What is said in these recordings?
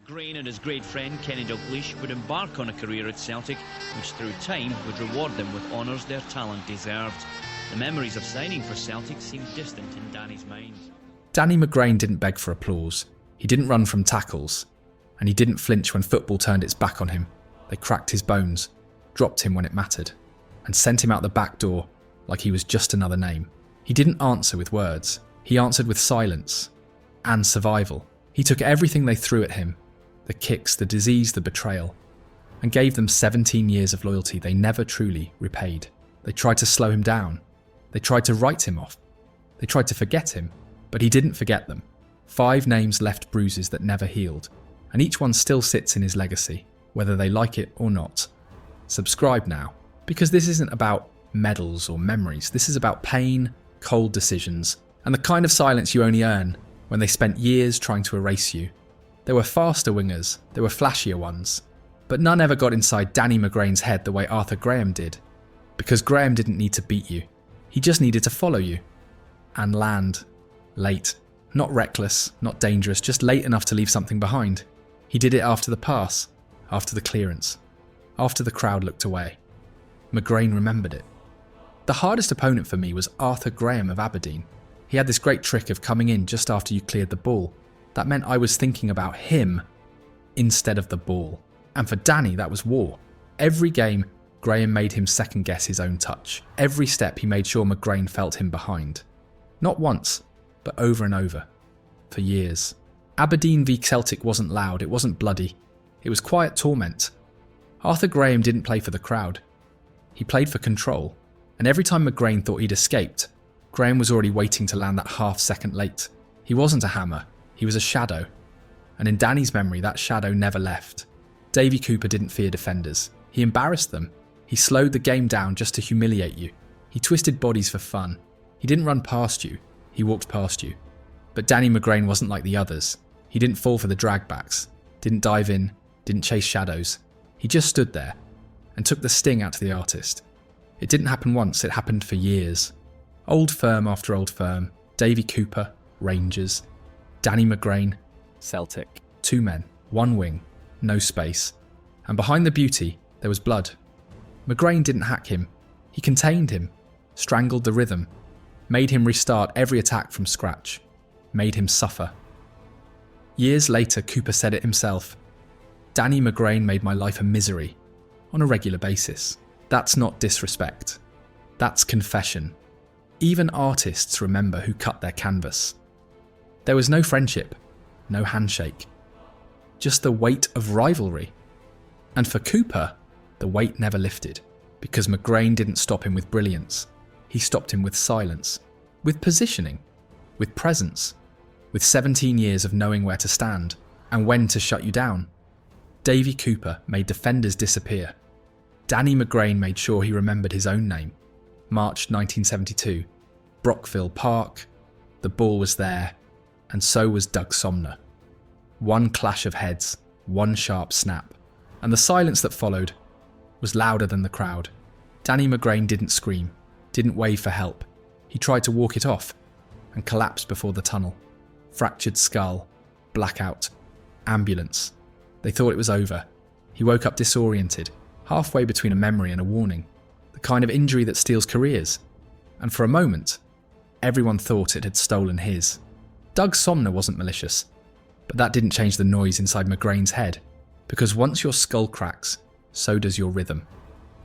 McGrain and his great friend Kenny Dalglish would embark on a career at Celtic, which through time would reward them with honours their talent deserved. The memories of signing for Celtic seem distant in Danny's mind. Danny McGrain didn't beg for applause. He didn't run from tackles. And he didn't flinch when football turned its back on him. They cracked his bones, dropped him when it mattered, and sent him out the back door like he was just another name. He didn't answer with words. He answered with silence and survival. He took everything they threw at him, the kicks, the disease, the betrayal, and gave them 17 years of loyalty they never truly repaid. They tried to slow him down. They tried to write him off. They tried to forget him, but he didn't forget them. 5 names left bruises that never healed, and each one still sits in his legacy, whether they like it or not. Subscribe now, because this isn't about medals or memories. This is about pain, cold decisions, and the kind of silence you only earn when they spent years trying to erase you. There were faster wingers, there were flashier ones, but none ever got inside Danny McGrain's head the way Arthur Graham did, because Graham didn't need to beat you. He just needed to follow you. And land. Late. Not reckless, not dangerous, just late enough to leave something behind. He did it after the pass, after the clearance, after the crowd looked away. McGrain remembered it. The hardest opponent for me was Arthur Graham of Aberdeen. He had this great trick of coming in just after you cleared the ball. That meant I was thinking about him instead of the ball. And for Danny, that was war. Every game, Graham made him second guess his own touch. Every step he made sure McGrain felt him behind. Not once, but over and over. For years. Aberdeen v Celtic wasn't loud, it wasn't bloody. It was quiet torment. Arthur Graham didn't play for the crowd. He played for control. And every time McGrain thought he'd escaped, Graham was already waiting to land that half second late. He wasn't a hammer, he was a shadow. And in Danny's memory, that shadow never left. Davy Cooper didn't fear defenders. He embarrassed them. He slowed the game down just to humiliate you. He twisted bodies for fun. He didn't run past you, he walked past you. But Danny McGrain wasn't like the others. He didn't fall for the dragbacks, didn't dive in, didn't chase shadows. He just stood there and took the sting out of the artist. It didn't happen once, it happened for years. Old firm after old firm, Davy Cooper, Rangers, Danny McGrain, Celtic. 2 men, 1 wing, no space. And behind the beauty, there was blood. McGrain didn't hack him. He contained him, strangled the rhythm, made him restart every attack from scratch, made him suffer. Years later, Cooper said it himself. Danny McGrain made my life a misery, on a regular basis. That's not disrespect. That's confession. Even artists remember who cut their canvas. There was no friendship, no handshake. Just the weight of rivalry. And for Cooper, the weight never lifted, because McGrain didn't stop him with brilliance. He stopped him with silence, with positioning, with presence, with 17 years of knowing where to stand and when to shut you down. Davy Cooper made defenders disappear. Danny McGrain made sure he remembered his own name. March 1972, Brockville Park, the ball was there, and so was Doug Somner. One clash of heads, one sharp snap, and the silence that followed was louder than the crowd. Danny McGrain didn't scream, didn't wave for help. He tried to walk it off and collapsed before the tunnel. Fractured skull, blackout, ambulance. They thought it was over. He woke up disoriented, halfway between a memory and a warning, the kind of injury that steals careers. And for a moment, everyone thought it had stolen his. Doug Somner wasn't malicious, but that didn't change the noise inside McGrain's head, because once your skull cracks, so does your rhythm,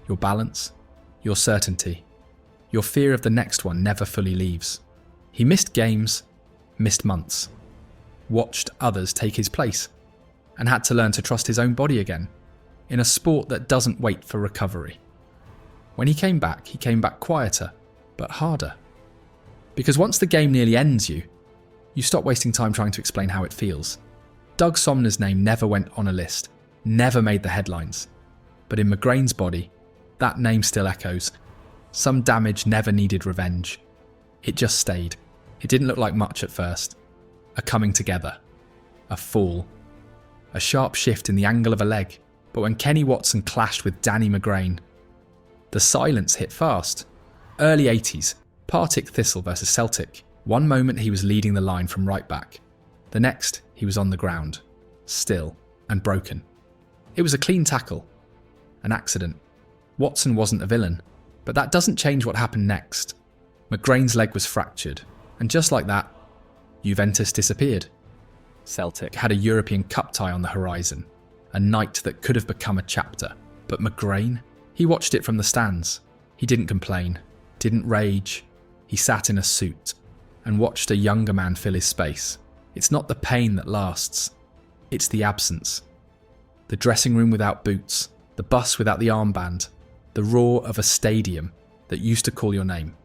your balance, your certainty. Your fear of the next one never fully leaves. He missed games, missed months, watched others take his place, and had to learn to trust his own body again, in a sport that doesn't wait for recovery. When he came back quieter, but harder. Because once the game nearly ends you stop wasting time trying to explain how it feels. Doug Somner's name never went on a list, never made the headlines. But in McGrain's body, that name still echoes. Some damage never needed revenge. It just stayed. It didn't look like much at first. A coming together. A fall. A sharp shift in the angle of a leg. But when Kenny Watson clashed with Danny McGrain, the silence hit fast. Early 80s, Partick Thistle versus Celtic. One moment he was leading the line from right back. The next, he was on the ground. Still. and broken. It was a clean tackle. An accident. Watson wasn't a villain, but that doesn't change what happened next. McGrain's leg was fractured, and just like that, Juventus disappeared. Celtic had a European Cup tie on the horizon, a night that could have become a chapter. But McGrain? He watched it from the stands. He didn't complain, didn't rage. He sat in a suit and watched a younger man fill his space. It's not the pain that lasts, it's the absence. The dressing room without boots, the bus without the armband, the roar of a stadium that used to call your name,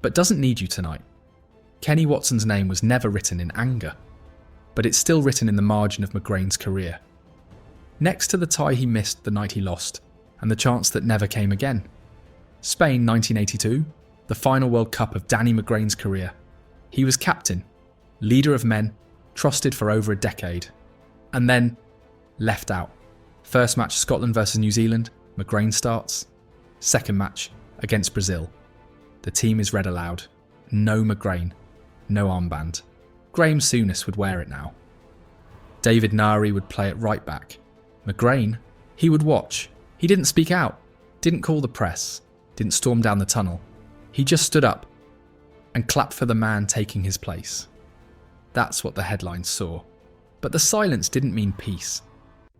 but doesn't need you tonight. Kenny Watson's name was never written in anger, but it's still written in the margin of McGrain's career. Next to the tie he missed the night he lost, and the chance that never came again. Spain 1982, the final World Cup of Danny McGrain's career. He was captain, leader of men, trusted for over a decade, and then left out. First match Scotland versus New Zealand, McGrain starts. Second match against Brazil. The team is read aloud. No McGrain, no armband. Graham Souness would wear it now. David Nari would play at right back. McGrain, he would watch. He didn't speak out, didn't call the press, didn't storm down the tunnel. He just stood up and clapped for the man taking his place. That's what the headlines saw. But the silence didn't mean peace.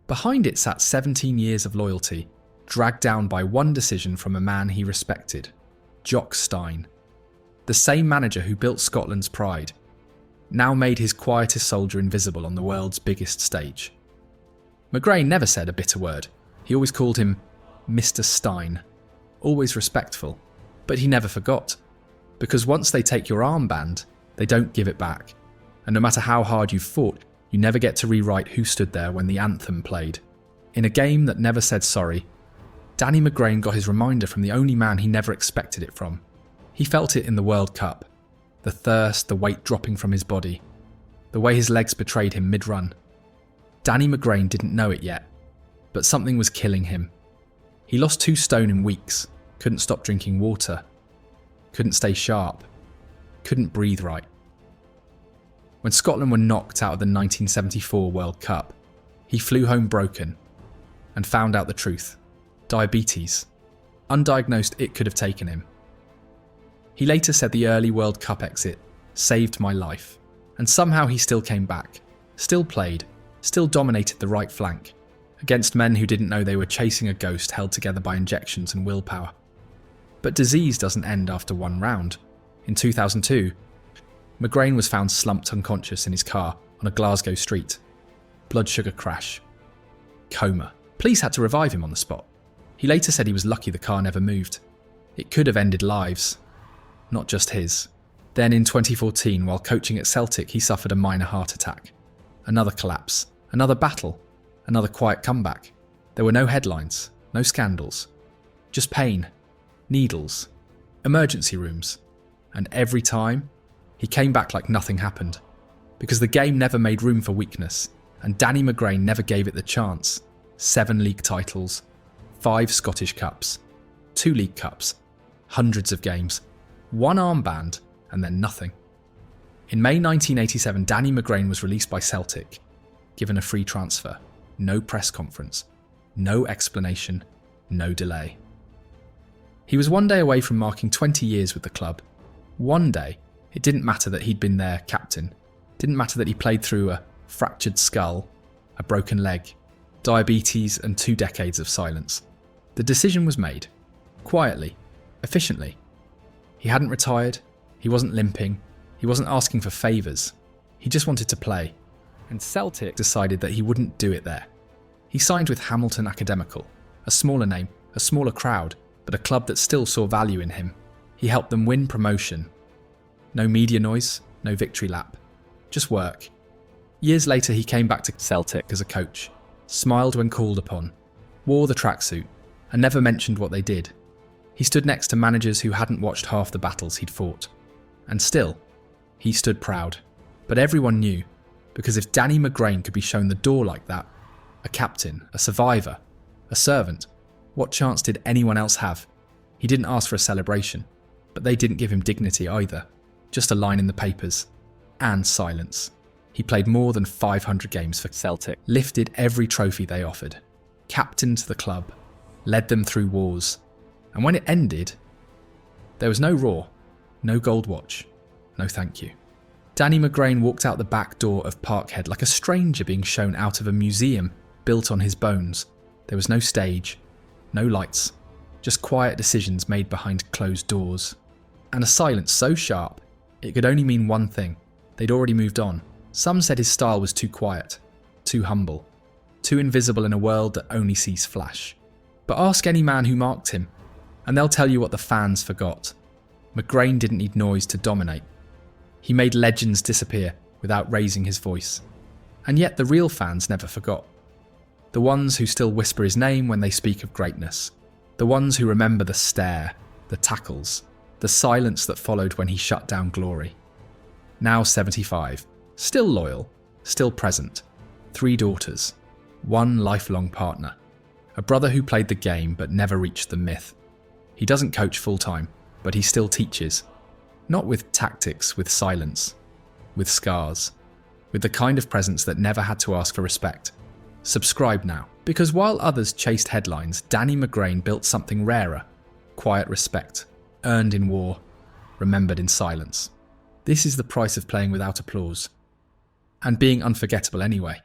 Behind it sat 17 years of loyalty, dragged down by one decision from a man he respected, Jock Stein. The same manager who built Scotland's pride, now made his quietest soldier invisible on the world's biggest stage. McGrain never said a bitter word. He always called him Mr. Stein, always respectful, but he never forgot. Because once they take your armband, they don't give it back. And no matter how hard you've fought, you never get to rewrite who stood there when the anthem played. In a game that never said sorry, Danny McGrain got his reminder from the only man he never expected it from. He felt it in the World Cup. The thirst, the weight dropping from his body. The way his legs betrayed him mid-run. Danny McGrain didn't know it yet, but something was killing him. He lost 2 stone in weeks, couldn't stop drinking water, couldn't stay sharp, couldn't breathe right. When Scotland were knocked out of the 1974 World Cup, he flew home broken and found out the truth. Diabetes. Undiagnosed, it could have taken him. He later said the early World Cup exit saved my life, and somehow he still came back, still played, still dominated the right flank, against men who didn't know they were chasing a ghost held together by injections and willpower. But disease doesn't end after one round. In 2002, McGrain was found slumped unconscious in his car on a Glasgow street. Blood sugar crash. Coma. Police had to revive him on the spot. He later said he was lucky the car never moved. It could have ended lives. Not just his. Then in 2014, while coaching at Celtic, he suffered a minor heart attack. Another collapse. Another battle. Another quiet comeback. There were no headlines. No scandals. Just pain. Needles. Emergency rooms. And every time, he came back like nothing happened. Because the game never made room for weakness, and Danny McGrain never gave it the chance. 7 league titles, 5 Scottish Cups, 2 League Cups, hundreds of games, 1 armband, and then nothing. In May 1987, Danny McGrain was released by Celtic, given a free transfer, no press conference, no explanation, no delay. He was one day away from marking 20 years with the club. One day. It didn't matter that he'd been their captain. Didn't matter that he played through a fractured skull, a broken leg, diabetes and 2 decades of silence. The decision was made. Quietly. Efficiently. He hadn't retired. He wasn't limping. He wasn't asking for favours. He just wanted to play. And Celtic decided that he wouldn't do it there. He signed with Hamilton Academical, a smaller name, a smaller crowd, but a club that still saw value in him. He helped them win promotion. No media noise, no victory lap. Just work. Years later he came back to Celtic as a coach, smiled when called upon, wore the tracksuit, and never mentioned what they did. He stood next to managers who hadn't watched half the battles he'd fought. And still, he stood proud. But everyone knew, because if Danny McGrain could be shown the door like that, a captain, a survivor, a servant, what chance did anyone else have? He didn't ask for a celebration, but they didn't give him dignity either. Just a line in the papers. And silence. He played more than 500 games for Celtic, lifted every trophy they offered, captained the club, led them through wars, and when it ended, there was no roar, no gold watch, no thank you. Danny McGrain walked out the back door of Parkhead like a stranger being shown out of a museum built on his bones. There was no stage, no lights, just quiet decisions made behind closed doors. And a silence so sharp, it could only mean one thing. They'd already moved on. Some said his style was too quiet, too humble, too invisible in a world that only sees flash. But ask any man who marked him, and they'll tell you what the fans forgot. McGrain didn't need noise to dominate. He made legends disappear without raising his voice. And yet the real fans never forgot. The ones who still whisper his name when they speak of greatness. The ones who remember the stare, the tackles, the silence that followed when he shut down glory. Now 75, still loyal, still present. 3 daughters, 1 lifelong partner. A brother who played the game but never reached the myth. He doesn't coach full-time, but he still teaches. Not with tactics, with silence, with scars, with the kind of presence that never had to ask for respect. Subscribe now, because while others chased headlines, Danny McGrain built something rarer. Quiet respect, earned in war, remembered in silence. This is the price of playing without applause. And being unforgettable anyway.